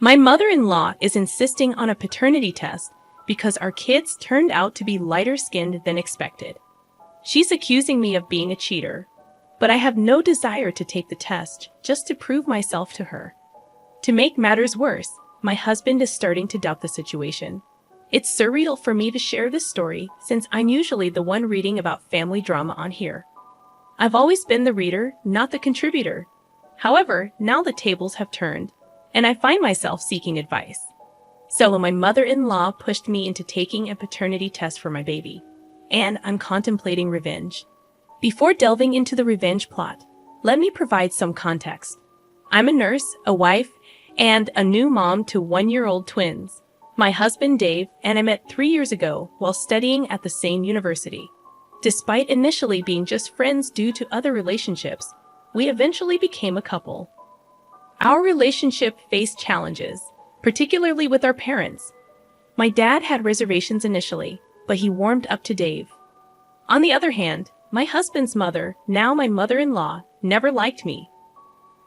My mother-in-law is insisting on a paternity test because our kids turned out to be lighter-skinned than expected. She's accusing me of being a cheater, but I have no desire to take the test just to prove myself to her. To make matters worse, my husband is starting to doubt the situation. It's surreal for me to share this story since I'm usually the one reading about family drama on here. I've always been the reader, not the contributor. However, now the tables have turned, and I find myself seeking advice. So my mother-in-law pushed me into taking a paternity test for my baby, and I'm contemplating revenge. Before delving into the revenge plot, let me provide some context. I'm a nurse, a wife, and a new mom to 1-year-old twins. My husband Dave and I met 3 years ago while studying at the same university. Despite initially being just friends due to other relationships, we eventually became a couple. Our relationship faced challenges, particularly with our parents. My dad had reservations initially, but he warmed up to Dave. On the other hand, my husband's mother, now my mother-in-law, never liked me.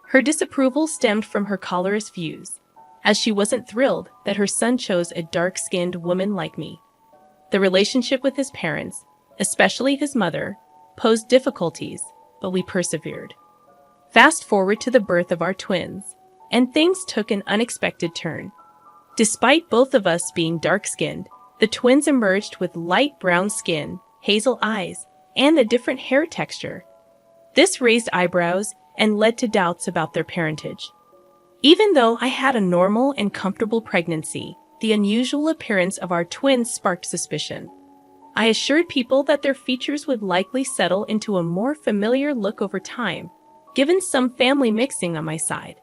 Her disapproval stemmed from her colorist views, as she wasn't thrilled that her son chose a dark-skinned woman like me. The relationship with his parents, especially his mother, posed difficulties, but we persevered. Fast forward to the birth of our twins, and things took an unexpected turn. Despite both of us being dark-skinned, the twins emerged with light brown skin, hazel eyes, and a different hair texture. This raised eyebrows and led to doubts about their parentage. Even though I had a normal and comfortable pregnancy, the unusual appearance of our twins sparked suspicion. I assured people that their features would likely settle into a more familiar look over time, given some family mixing on my side.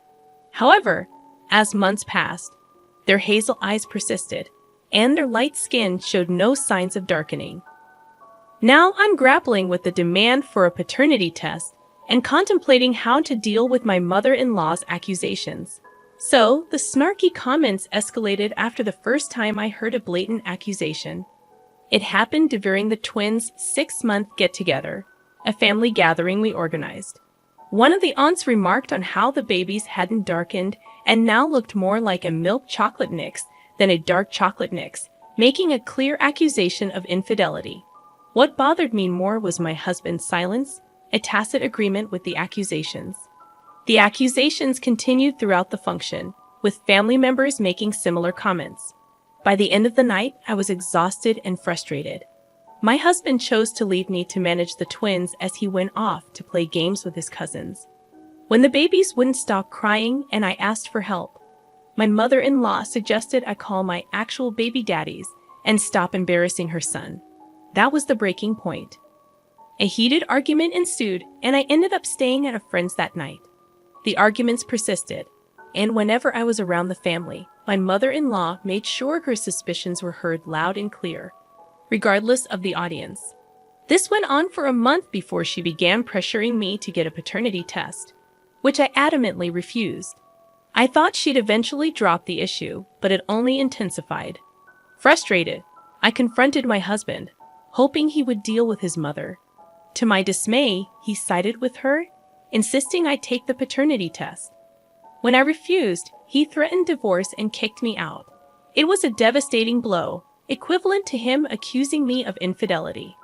However, as months passed, their hazel eyes persisted, and their light skin showed no signs of darkening. Now I'm grappling with the demand for a paternity test and contemplating how to deal with my mother-in-law's accusations. So, the snarky comments escalated after the first time I heard a blatant accusation. It happened during the twins' 6-month get-together, a family gathering we organized. One of the aunts remarked on how the babies hadn't darkened and now looked more like a milk chocolate mix than a dark chocolate mix, making a clear accusation of infidelity. What bothered me more was my husband's silence, a tacit agreement with the accusations. The accusations continued throughout the function, with family members making similar comments. By the end of the night, I was exhausted and frustrated. My husband chose to leave me to manage the twins as he went off to play games with his cousins. When the babies wouldn't stop crying and I asked for help, my mother-in-law suggested I call my actual baby daddies and stop embarrassing her son. That was the breaking point. A heated argument ensued, and I ended up staying at a friend's that night. The arguments persisted, and whenever I was around the family, my mother-in-law made sure her suspicions were heard loud and clear, regardless of the audience. This went on for a month before she began pressuring me to get a paternity test, which I adamantly refused. I thought she'd eventually drop the issue, but it only intensified. Frustrated, I confronted my husband, hoping he would deal with his mother. To my dismay, he sided with her, insisting I take the paternity test. When I refused, he threatened divorce and kicked me out. It was a devastating blow, equivalent to him accusing me of infidelity.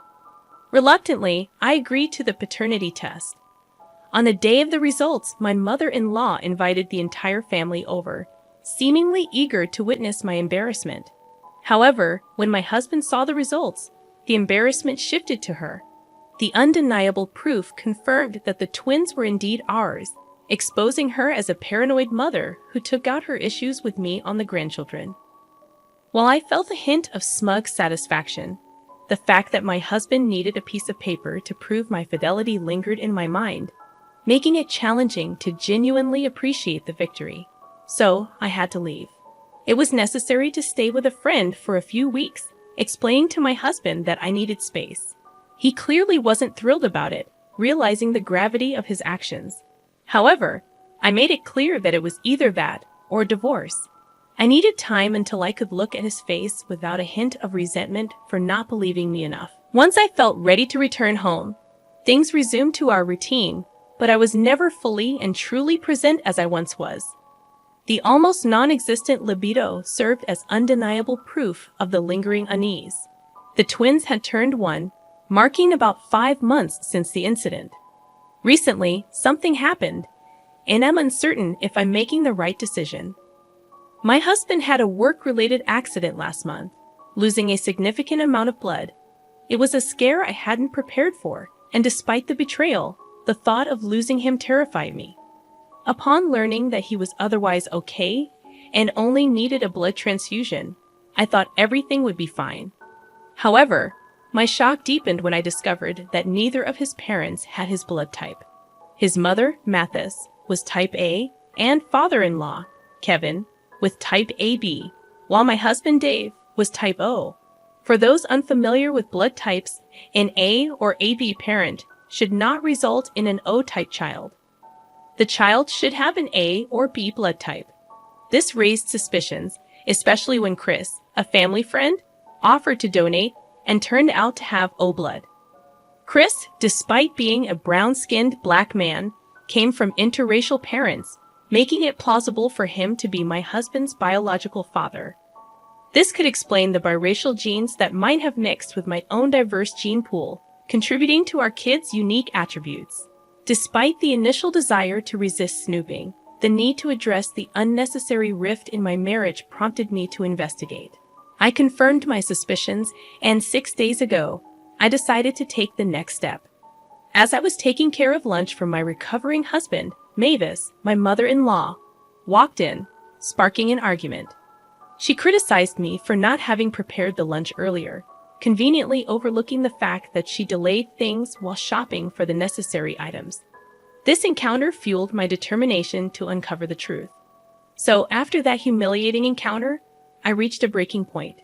Reluctantly, I agreed to the paternity test. On the day of the results, my mother-in-law invited the entire family over, seemingly eager to witness my embarrassment. However, when my husband saw the results, the embarrassment shifted to her. The undeniable proof confirmed that the twins were indeed ours, exposing her as a paranoid mother who took out her issues with me on the grandchildren. While I felt a hint of smug satisfaction, the fact that my husband needed a piece of paper to prove my fidelity lingered in my mind, making it challenging to genuinely appreciate the victory. So, I had to leave. It was necessary to stay with a friend for a few weeks, explaining to my husband that I needed space. He clearly wasn't thrilled about it, realizing the gravity of his actions. However, I made it clear that it was either that or divorce. I needed time until I could look at his face without a hint of resentment for not believing me enough. Once I felt ready to return home, things resumed to our routine, but I was never fully and truly present as I once was. The almost non-existent libido served as undeniable proof of the lingering unease. The twins had turned 1, marking about 5 months since the incident. Recently, something happened, and I'm uncertain if I'm making the right decision. My husband had a work-related accident last month, losing a significant amount of blood. It was a scare I hadn't prepared for, and despite the betrayal, the thought of losing him terrified me. Upon learning that he was otherwise okay and only needed a blood transfusion, I thought everything would be fine. However, my shock deepened when I discovered that neither of his parents had his blood type. His mother, Mathis, was type A, and father-in-law, Kevin, with type AB, while my husband, Dave, was type O. For those unfamiliar with blood types, an A or AB parent should not result in an O-type child. The child should have an A or B blood type. This raised suspicions, especially when Chris, a family friend, offered to donate and turned out to have O blood. Chris, despite being a brown-skinned black man, came from interracial parents, making it plausible for him to be my husband's biological father. This could explain the biracial genes that might have mixed with my own diverse gene pool, contributing to our kids' unique attributes. Despite the initial desire to resist snooping, the need to address the unnecessary rift in my marriage prompted me to investigate. I confirmed my suspicions, and 6 days ago, I decided to take the next step. As I was taking care of lunch for my recovering husband, Mavis, my mother-in-law, walked in, sparking an argument. She criticized me for not having prepared the lunch earlier, conveniently overlooking the fact that she delayed things while shopping for the necessary items. This encounter fueled my determination to uncover the truth. So after that humiliating encounter, I reached a breaking point.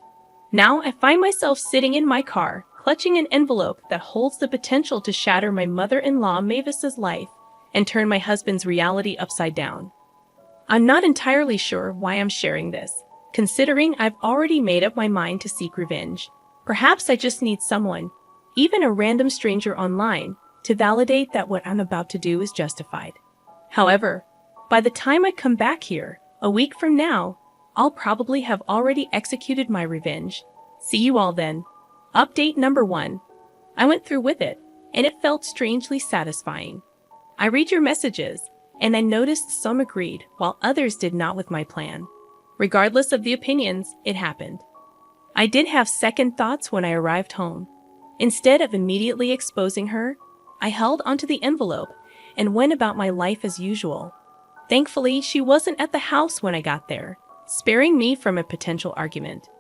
Now I find myself sitting in my car, clutching an envelope that holds the potential to shatter my mother-in-law Mavis's life and turn my husband's reality upside down. I'm not entirely sure why I'm sharing this, considering I've already made up my mind to seek revenge. Perhaps I just need someone, even a random stranger online, to validate that what I'm about to do is justified. However, by the time I come back here, a week from now, I'll probably have already executed my revenge. See you all then. Update number 1. I went through with it, and it felt strangely satisfying. I read your messages, and I noticed some agreed, while others did not with my plan. Regardless of the opinions, it happened. I did have second thoughts when I arrived home. Instead of immediately exposing her, I held onto the envelope and went about my life as usual. Thankfully, she wasn't at the house when I got there, sparing me from a potential argument.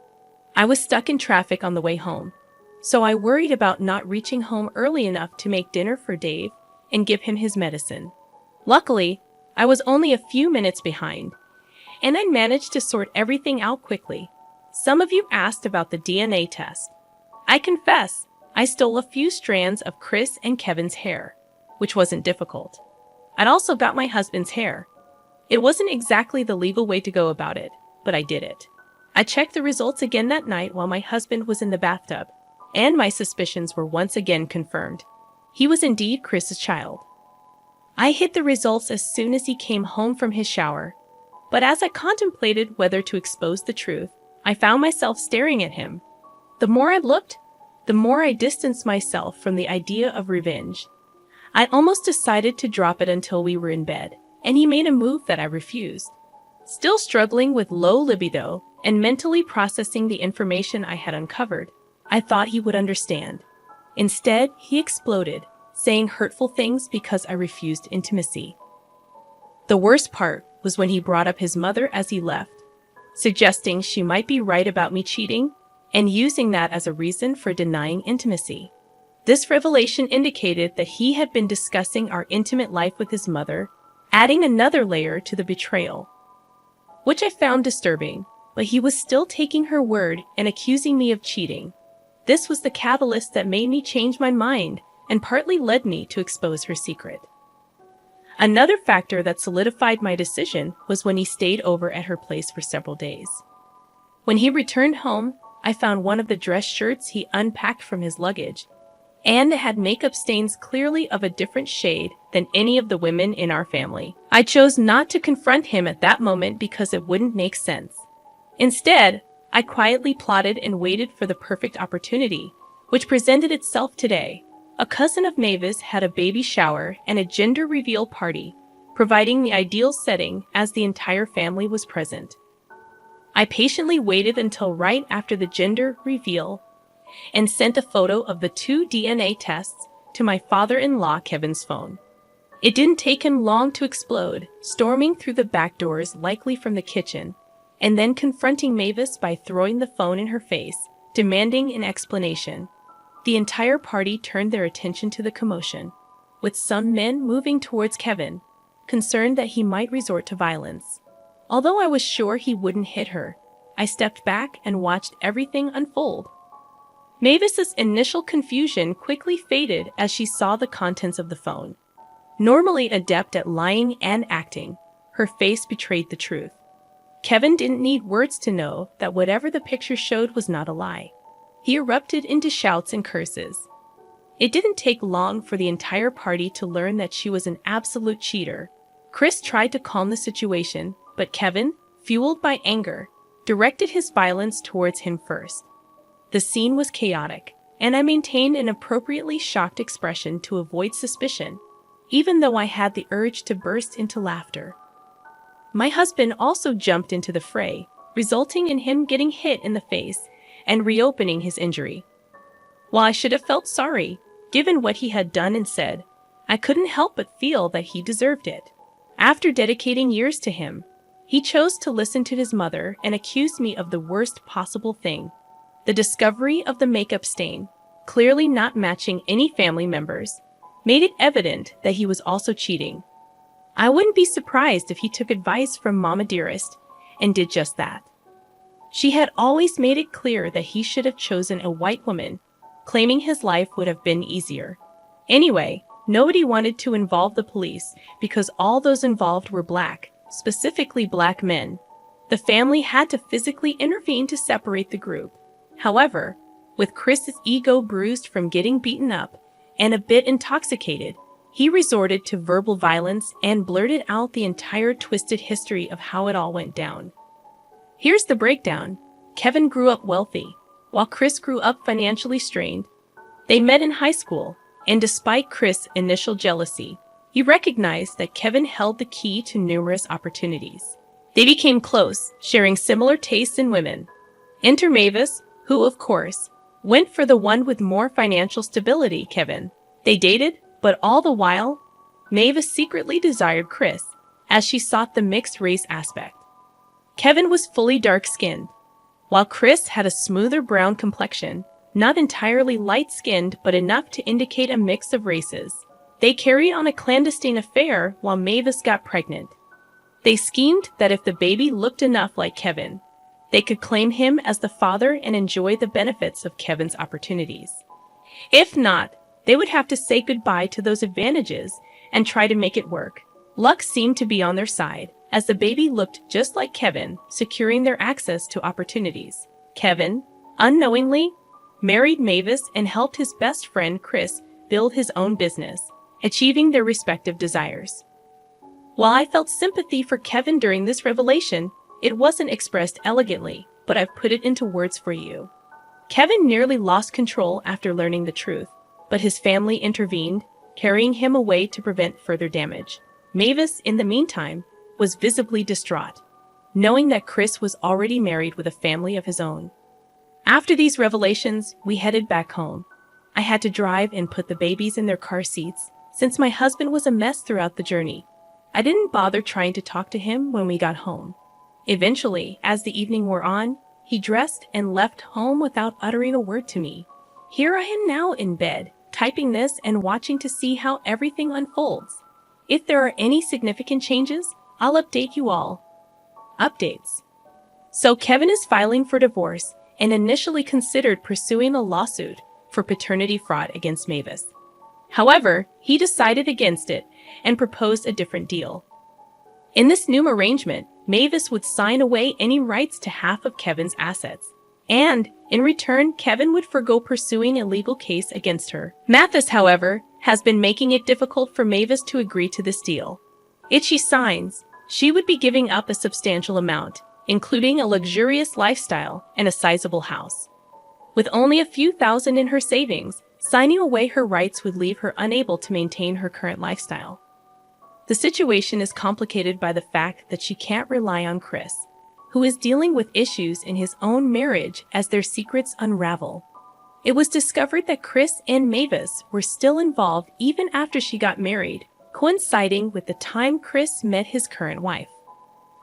I was stuck in traffic on the way home, so I worried about not reaching home early enough to make dinner for Dave and give him his medicine. Luckily, I was only a few minutes behind, and I managed to sort everything out quickly. Some of you asked about the DNA test. I confess, I stole a few strands of Chris and Kevin's hair, which wasn't difficult. I'd also got my husband's hair. It wasn't exactly the legal way to go about it, but I did it. I checked the results again that night while my husband was in the bathtub, and my suspicions were once again confirmed. He was indeed Chris's child. I hid the results as soon as he came home from his shower, but as I contemplated whether to expose the truth, I found myself staring at him. The more I looked, the more I distanced myself from the idea of revenge. I almost decided to drop it until we were in bed, and he made a move that I refused. Still struggling with low libido and mentally processing the information I had uncovered, I thought he would understand. Instead, he exploded, saying hurtful things because I refused intimacy. The worst part was when he brought up his mother as he left, suggesting she might be right about me cheating and using that as a reason for denying intimacy. This revelation indicated that he had been discussing our intimate life with his mother, adding another layer to the betrayal, which I found disturbing, but he was still taking her word and accusing me of cheating. This was the catalyst that made me change my mind and partly led me to expose her secret. Another factor that solidified my decision was when he stayed over at her place for several days. When he returned home, I found one of the dress shirts he unpacked from his luggage. and had makeup stains clearly of a different shade than any of the women in our family. I chose not to confront him at that moment because it wouldn't make sense. Instead, I quietly plotted and waited for the perfect opportunity, which presented itself today. A cousin of Mavis had a baby shower and a gender reveal party, providing the ideal setting as the entire family was present. I patiently waited until right after the gender reveal and sent a photo of the 2 DNA tests to my father-in-law Kevin's phone. It didn't take him long to explode, storming through the back doors likely from the kitchen, and then confronting Mavis by throwing the phone in her face, demanding an explanation. The entire party turned their attention to the commotion, with some men moving towards Kevin, concerned that he might resort to violence. Although I was sure he wouldn't hit her, I stepped back and watched everything unfold. Mavis's initial confusion quickly faded as she saw the contents of the phone. Normally adept at lying and acting, her face betrayed the truth. Kevin didn't need words to know that whatever the picture showed was not a lie. He erupted into shouts and curses. It didn't take long for the entire party to learn that she was an absolute cheater. Chris tried to calm the situation, but Kevin, fueled by anger, directed his violence towards him first. The scene was chaotic, and I maintained an appropriately shocked expression to avoid suspicion, even though I had the urge to burst into laughter. My husband also jumped into the fray, resulting in him getting hit in the face and reopening his injury. While I should have felt sorry, given what he had done and said, I couldn't help but feel that he deserved it. After dedicating years to him, he chose to listen to his mother and accused me of the worst possible thing. The discovery of the makeup stain, clearly not matching any family members, made it evident that he was also cheating. I wouldn't be surprised if he took advice from Mama Dearest and did just that. She had always made it clear that he should have chosen a white woman, claiming his life would have been easier. Anyway, nobody wanted to involve the police because all those involved were black, specifically black men. The family had to physically intervene to separate the group. However, with Chris's ego bruised from getting beaten up and a bit intoxicated, he resorted to verbal violence and blurted out the entire twisted history of how it all went down. Here's the breakdown. Kevin grew up wealthy, while Chris grew up financially strained. They met in high school, and despite Chris' initial jealousy, he recognized that Kevin held the key to numerous opportunities. They became close, sharing similar tastes in women. Enter Mavis, who, of course, went for the one with more financial stability, Kevin. They dated, but all the while, Mavis secretly desired Chris, as she sought the mixed-race aspect. Kevin was fully dark-skinned, while Chris had a smoother brown complexion, not entirely light-skinned but enough to indicate a mix of races. They carried on a clandestine affair while Mavis got pregnant. They schemed that if the baby looked enough like Kevin, they could claim him as the father and enjoy the benefits of Kevin's opportunities. If not, they would have to say goodbye to those advantages and try to make it work. Luck seemed to be on their side, as the baby looked just like Kevin, securing their access to opportunities. Kevin, unknowingly, married Mavis and helped his best friend Chris build his own business, achieving their respective desires. While I felt sympathy for Kevin during this revelation, it wasn't expressed elegantly, but I've put it into words for you. Kevin nearly lost control after learning the truth, but his family intervened, carrying him away to prevent further damage. Mavis, in the meantime, was visibly distraught, knowing that Chris was already married with a family of his own. After these revelations, we headed back home. I had to drive and put the babies in their car seats, since my husband was a mess throughout the journey. I didn't bother trying to talk to him when we got home. Eventually, as the evening wore on, he dressed and left home without uttering a word to me. Here I am now in bed, typing this and watching to see how everything unfolds. If there are any significant changes, I'll update you all. Updates. So Kevin is filing for divorce and initially considered pursuing a lawsuit for paternity fraud against Mavis. However, he decided against it and proposed a different deal. In this new arrangement, Mavis would sign away any rights to half of Kevin's assets, And, in return, Kevin would forgo pursuing a legal case against her. Mathis, however, has been making it difficult for Mavis to agree to this deal. If she signs, she would be giving up a substantial amount, including a luxurious lifestyle and a sizable house. With only a few thousand in her savings, signing away her rights would leave her unable to maintain her current lifestyle. The situation is complicated by the fact that she can't rely on Chris, who is dealing with issues in his own marriage as their secrets unravel. It was discovered that Chris and Mavis were still involved even after she got married, coinciding with the time Chris met his current wife.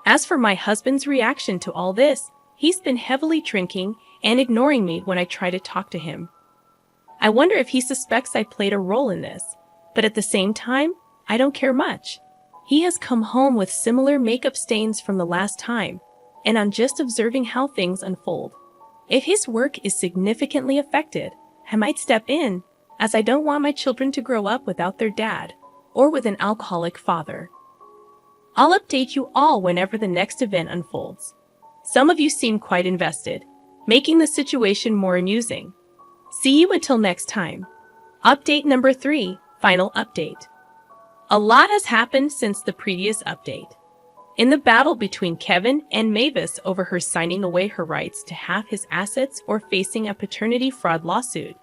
As for my husband's reaction to all this, he's been heavily drinking and ignoring me when I try to talk to him. I wonder if he suspects I played a role in this, but at the same time, I don't care much. He has come home with similar makeup stains from the last time, and I'm just observing how things unfold. If his work is significantly affected, I might step in, as I don't want my children to grow up without their dad, or with an alcoholic father. I'll update you all whenever the next event unfolds. Some of you seem quite invested, making the situation more amusing. See you until next time. Update number 3, final update. A lot has happened since the previous update. In the battle between Kevin and Mavis over her signing away her rights to half his assets or facing a paternity fraud lawsuit,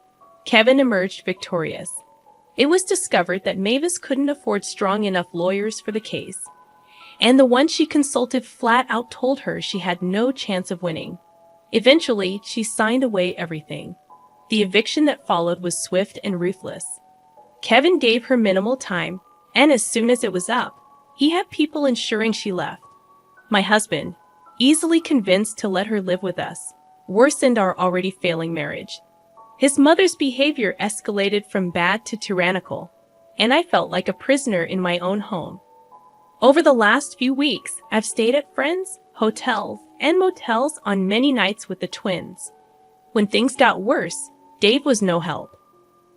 Kevin emerged victorious. It was discovered that Mavis couldn't afford strong enough lawyers for the case, and the one she consulted flat out told her she had no chance of winning. Eventually, she signed away everything. The eviction that followed was swift and ruthless. Kevin gave her minimal time, and as soon as it was up, he had people ensuring she left. My husband, easily convinced to let her live with us, worsened our already failing marriage. His mother's behavior escalated from bad to tyrannical, and I felt like a prisoner in my own home. Over the last few weeks, I've stayed at friends, hotels, and motels on many nights with the twins. When things got worse, Dave was no help.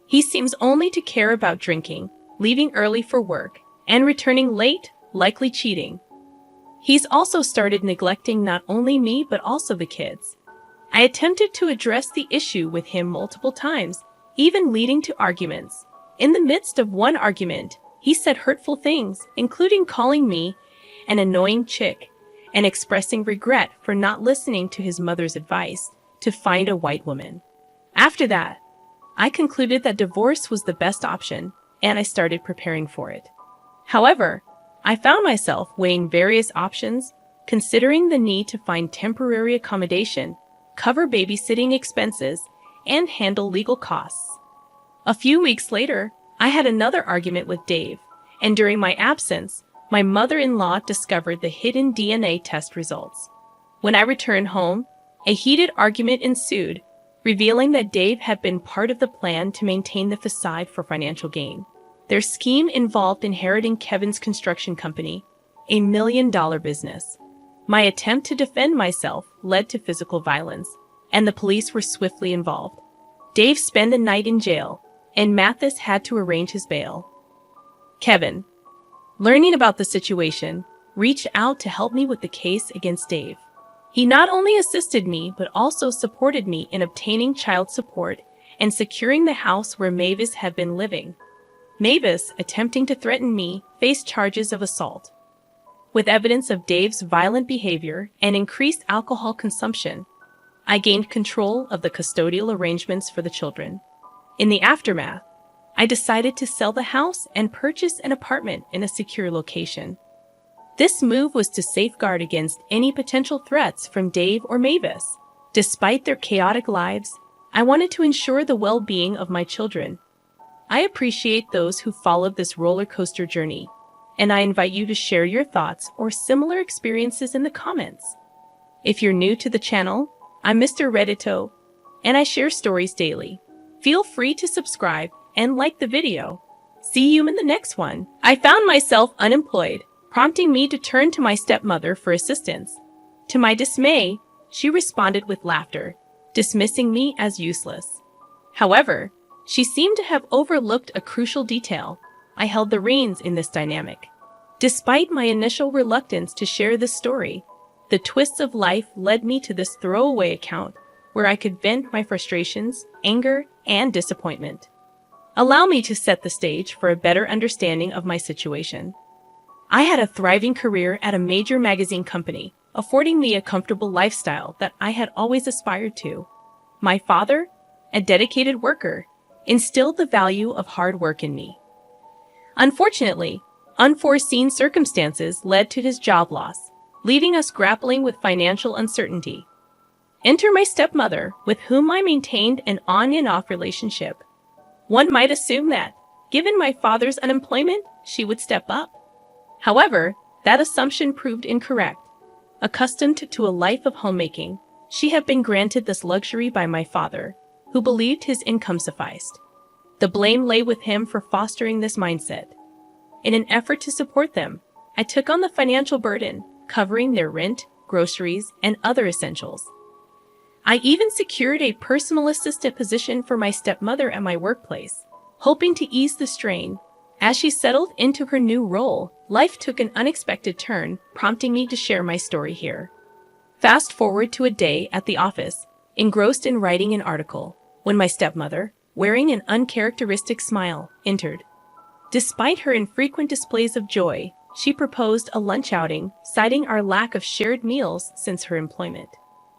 He seems only to care about drinking, leaving early for work, and returning late, likely cheating. He's also started neglecting not only me but also the kids. I attempted to address the issue with him multiple times, even leading to arguments. In the midst of one argument, he said hurtful things, including calling me an annoying chick and expressing regret for not listening to his mother's advice to find a white woman. After that, I concluded that divorce was the best option, and I started preparing for it. However, I found myself weighing various options, considering the need to find temporary accommodation, cover babysitting expenses, and handle legal costs. A few weeks later, I had another argument with Dave, and during my absence, my mother-in-law discovered the hidden DNA test results. When I returned home, a heated argument ensued, revealing that Dave had been part of the plan to maintain the facade for financial gain. Their scheme involved inheriting Kevin's construction company, a $1 million business. My attempt to defend myself led to physical violence, and the police were swiftly involved. Dave spent the night in jail, and Mathis had to arrange his bail. Kevin, learning about the situation, reached out to help me with the case against Dave. He not only assisted me, but also supported me in obtaining child support and securing the house where Mavis had been living. Mavis, attempting to threaten me, faced charges of assault. With evidence of Dave's violent behavior and increased alcohol consumption, I gained control of the custodial arrangements for the children. In the aftermath, I decided to sell the house and purchase an apartment in a secure location. This move was to safeguard against any potential threats from Dave or Mavis. Despite their chaotic lives, I wanted to ensure the well-being of my children. I appreciate those who followed this roller coaster journey, and I invite you to share your thoughts or similar experiences in the comments. If you're new to the channel, I'm Mr. Reddito, and I share stories daily. Feel free to subscribe and like the video. See you in the next one. I found myself unemployed, prompting me to turn to my stepmother for assistance. To my dismay, she responded with laughter, dismissing me as useless. However, she seemed to have overlooked a crucial detail. I held the reins in this dynamic. Despite my initial reluctance to share this story, the twists of life led me to this throwaway account, where I could vent my frustrations, anger, and disappointment. Allow me to set the stage for a better understanding of my situation. I had a thriving career at a major magazine company, affording me a comfortable lifestyle that I had always aspired to. My father, a dedicated worker, instilled the value of hard work in me. Unfortunately, unforeseen circumstances led to his job loss, leaving us grappling with financial uncertainty. Enter my stepmother, with whom I maintained an on and off relationship. One might assume that, given my father's unemployment, she would step up. However, that assumption proved incorrect. Accustomed to a life of homemaking, she had been granted this luxury by my father, who believed his income sufficed. The blame lay with him for fostering this mindset. In an effort to support them, I took on the financial burden, covering their rent, groceries, and other essentials. I even secured a personal assistant position for my stepmother at my workplace, hoping to ease the strain. As she settled into her new role, life took an unexpected turn, prompting me to share my story here. Fast forward to a day at the office, engrossed in writing an article, when my stepmother, wearing an uncharacteristic smile, entered. Despite her infrequent displays of joy, she proposed a lunch outing, citing our lack of shared meals since her employment.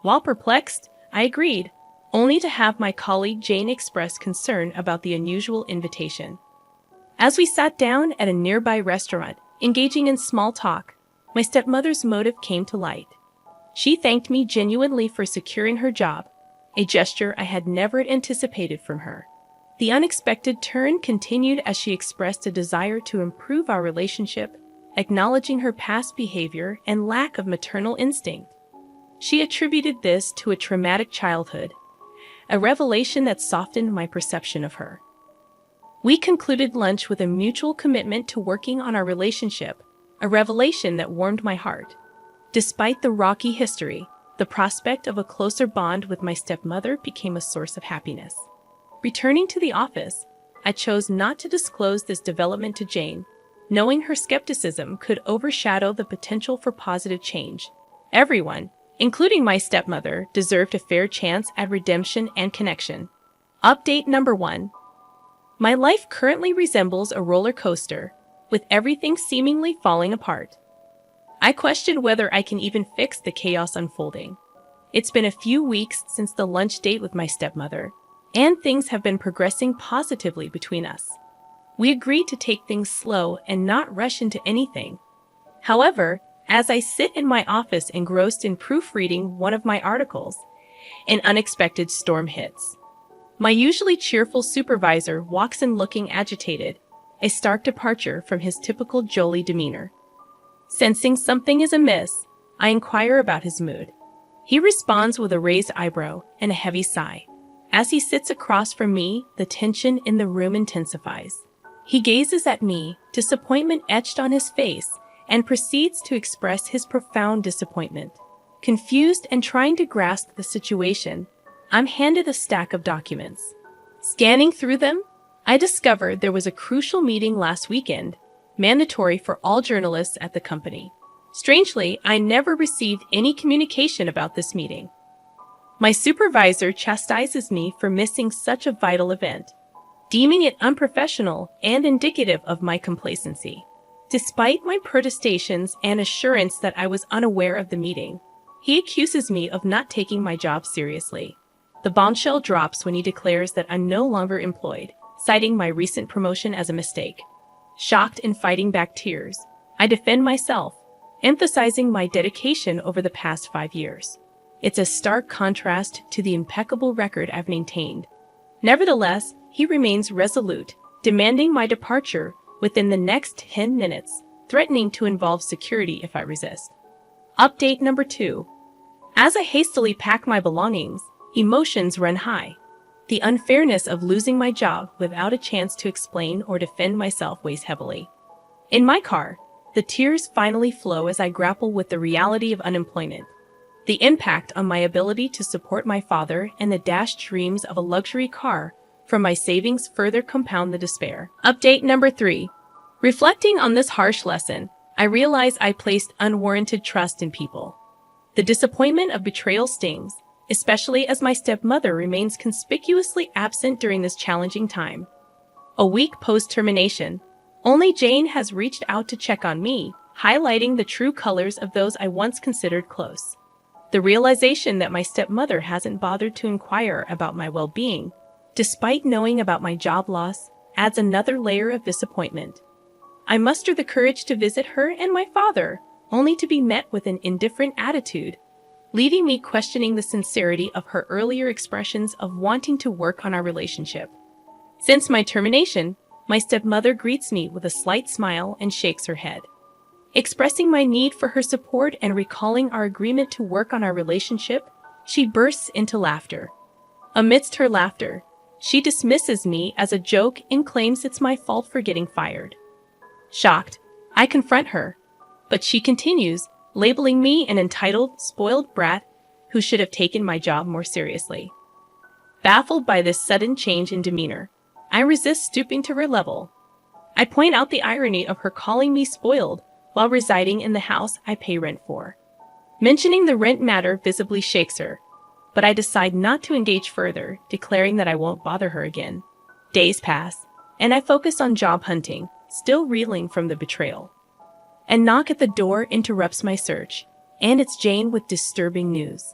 While perplexed, I agreed, only to have my colleague Jane express concern about the unusual invitation. As we sat down at a nearby restaurant, engaging in small talk, my stepmother's motive came to light. She thanked me genuinely for securing her job, a gesture I had never anticipated from her. The unexpected turn continued as she expressed a desire to improve our relationship, acknowledging her past behavior and lack of maternal instinct. She attributed this to a traumatic childhood, a revelation that softened my perception of her. We concluded lunch with a mutual commitment to working on our relationship, a revelation that warmed my heart. Despite the rocky history, the prospect of a closer bond with my stepmother became a source of happiness. Returning to the office, I chose not to disclose this development to Jane, knowing her skepticism could overshadow the potential for positive change. Everyone, including my stepmother, deserved a fair chance at redemption and connection. Update number 1. My life currently resembles a roller coaster, with everything seemingly falling apart. I question whether I can even fix the chaos unfolding. It's been a few weeks since the lunch date with my stepmother, and things have been progressing positively between us. We agreed to take things slow and not rush into anything. However, as I sit in my office engrossed in proofreading one of my articles, an unexpected storm hits. My usually cheerful supervisor walks in looking agitated, a stark departure from his typical jolly demeanor. Sensing something is amiss, I inquire about his mood. He responds with a raised eyebrow and a heavy sigh. As he sits across from me, the tension in the room intensifies. He gazes at me, disappointment etched on his face, and proceeds to express his profound disappointment. Confused and trying to grasp the situation, I'm handed a stack of documents. Scanning through them, I discover there was a crucial meeting last weekend, mandatory for all journalists at the company. Strangely, I never received any communication about this meeting. My supervisor chastises me for missing such a vital event, deeming it unprofessional and indicative of my complacency. Despite my protestations and assurance that I was unaware of the meeting, he accuses me of not taking my job seriously. The bombshell drops when he declares that I'm no longer employed, citing my recent promotion as a mistake. Shocked and fighting back tears, I defend myself, emphasizing my dedication over the past 5 years. It's a stark contrast to the impeccable record I've maintained. Nevertheless, he remains resolute, demanding my departure within the next 10 minutes, threatening to involve security if I resist. Update number 2. As I hastily pack my belongings, emotions run high. The unfairness of losing my job without a chance to explain or defend myself weighs heavily. In my car, the tears finally flow as I grapple with the reality of unemployment. The impact on my ability to support my father and the dashed dreams of a luxury car from my savings further compound the despair. Update number 3. Reflecting on this harsh lesson, I realize I placed unwarranted trust in people. The disappointment of betrayal stings, especially as my stepmother remains conspicuously absent during this challenging time. A week post-termination, only Jane has reached out to check on me, highlighting the true colors of those I once considered close. The realization that my stepmother hasn't bothered to inquire about my well-being, despite knowing about my job loss, adds another layer of disappointment. I muster the courage to visit her and my father, only to be met with an indifferent attitude, leaving me questioning the sincerity of her earlier expressions of wanting to work on our relationship. Since my termination, my stepmother greets me with a slight smile and shakes her head. Expressing my need for her support and recalling our agreement to work on our relationship, she bursts into laughter. Amidst her laughter, she dismisses me as a joke and claims it's my fault for getting fired. Shocked, I confront her, but she continues, labeling me an entitled, spoiled brat who should have taken my job more seriously. Baffled by this sudden change in demeanor, I resist stooping to her level. I point out the irony of her calling me spoiled while residing in the house I pay rent for. Mentioning the rent matter visibly shakes her, but I decide not to engage further, declaring that I won't bother her again. Days pass, and I focus on job hunting, still reeling from the betrayal. A knock at the door interrupts my search, and it's Jane with disturbing news.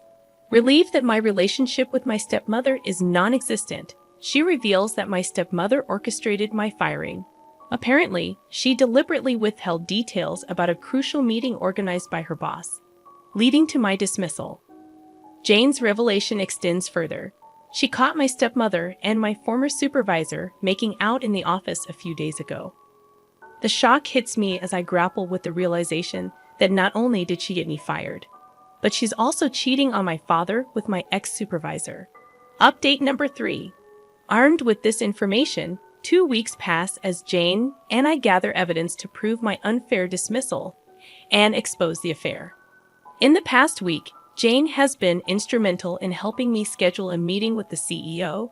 Relieved that my relationship with my stepmother is non-existent, she reveals that my stepmother orchestrated my firing. Apparently, she deliberately withheld details about a crucial meeting organized by her boss, leading to my dismissal. Jane's revelation extends further. She caught my stepmother and my former supervisor making out in the office a few days ago. The shock hits me as I grapple with the realization that not only did she get me fired, but she's also cheating on my father with my ex-supervisor. Update number 3. Armed with this information, 2 weeks pass as Jane and I gather evidence to prove my unfair dismissal and expose the affair. In the past week, Jane has been instrumental in helping me schedule a meeting with the CEO,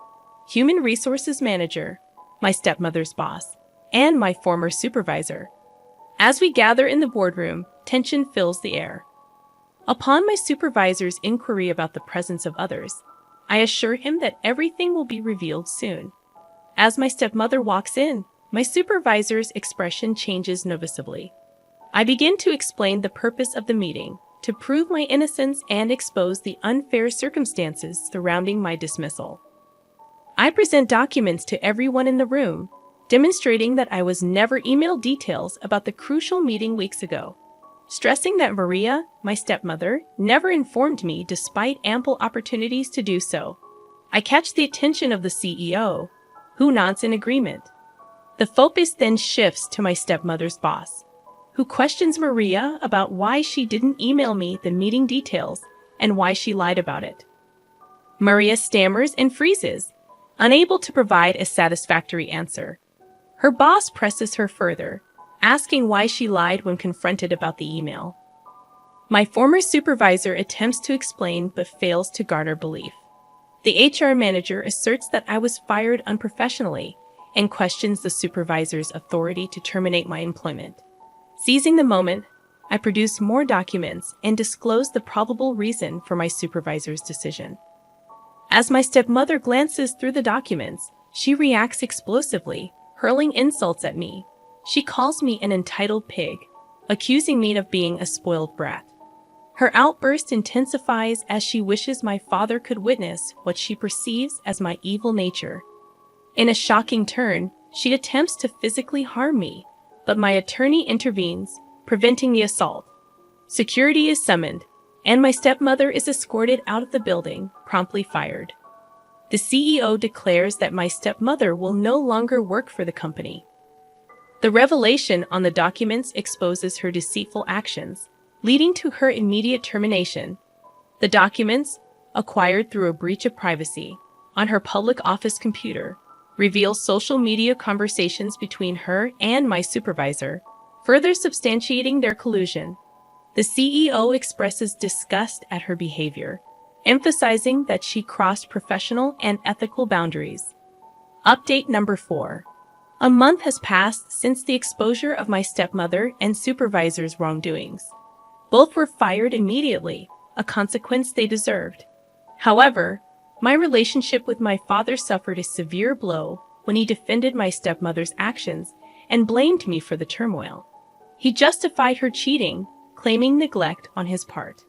human resources manager, my stepmother's boss, and my former supervisor. As we gather in the boardroom, tension fills the air. Upon my supervisor's inquiry about the presence of others, I assure him that everything will be revealed soon. As my stepmother walks in, my supervisor's expression changes noticeably. I begin to explain the purpose of the meeting, to prove my innocence and expose the unfair circumstances surrounding my dismissal. I present documents to everyone in the room, demonstrating that I was never emailed details about the crucial meeting weeks ago, stressing that Maria, my stepmother, never informed me despite ample opportunities to do so. I catch the attention of the CEO, who nods in agreement. The focus then shifts to my stepmother's boss, who questions Maria about why she didn't email me the meeting details and why she lied about it. Maria stammers and freezes, unable to provide a satisfactory answer. Her boss presses her further, asking why she lied when confronted about the email. My former supervisor attempts to explain but fails to garner belief. The HR manager asserts that I was fired unprofessionally and questions the supervisor's authority to terminate my employment. Seizing the moment, I produce more documents and disclose the probable reason for my supervisor's decision. As my stepmother glances through the documents, she reacts explosively, hurling insults at me. She calls me an entitled pig, accusing me of being a spoiled brat. Her outburst intensifies as she wishes my father could witness what she perceives as my evil nature. In a shocking turn, she attempts to physically harm me, but my attorney intervenes, preventing the assault. Security is summoned, and my stepmother is escorted out of the building, promptly fired. The CEO declares that my stepmother will no longer work for the company. The revelation on the documents exposes her deceitful actions, leading to her immediate termination. The documents, acquired through a breach of privacy, on her public office computer, reveal social media conversations between her and my supervisor, further substantiating their collusion. The CEO expresses disgust at her behavior, emphasizing that she crossed professional and ethical boundaries. Update number 4. A month has passed since the exposure of my stepmother and supervisor's wrongdoings. Both were fired immediately, a consequence they deserved. However, my relationship with my father suffered a severe blow when he defended my stepmother's actions and blamed me for the turmoil. He justified her cheating, claiming neglect on his part.